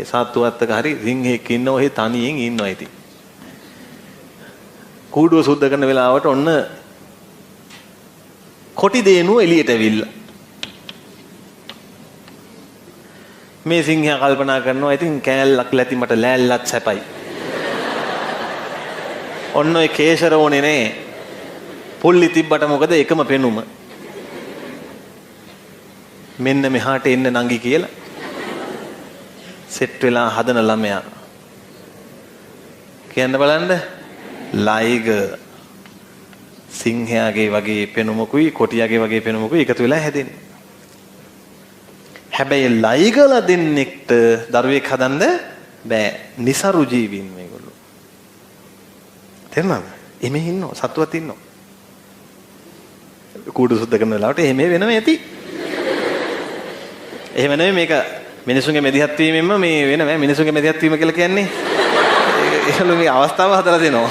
සත්තුවත්තක හරි සිංහෙක් ඉන්න ඔහෙ තනියෙන් ඉන්නවා ඉතින්. කූඩුව සුද්ධ කරන වෙලාවට ඔන්න කොටි දේනුව එළියට ඇවිල්ලා. මේ සිංහයා කල්පනා කරනවා ඉතින් කෑල්ලක් läති මට ලෑල්ලත් සැපයි. ඔන්න ඔය කේශර ඕනේ නේ. පුල්ලි තිබ්බට මොකද එකම පෙනුම. මෙන්න මෙහාට එන්න නංගි කියලා සෙට් වෙලා හදන ළමයා කියන්න බලන්න ලයිග සිංහයාගේ වගේ පෙනුමකුයි කොටියාගේ වගේ පෙනුමකුයි එකතු වෙලා හැදෙන්නේ. හැබැයි ලයිගලා දෙන්නෙක්ට දරුවෙක් හදන්න බෑ. નિසරු ජීවීන් මේගොල්ලෝ. තේරුණාද? එමේ ඉන්නවා සතුවත් ඉන්නවා. කූඩු සුද්ධ කරන වෙලාවට එහෙම වෙනම ඇති. එහෙම නෙමෙයි මේක මිනිසුන්ගේ මෙදිහත් වීමෙන්ම මේ වෙන මිනිසුන්ගේ මෙදිහත් වීම කියලා කියන්නේ. ඒගොල්ලෝ මේ අවස්ථාව හදලා දෙනවා.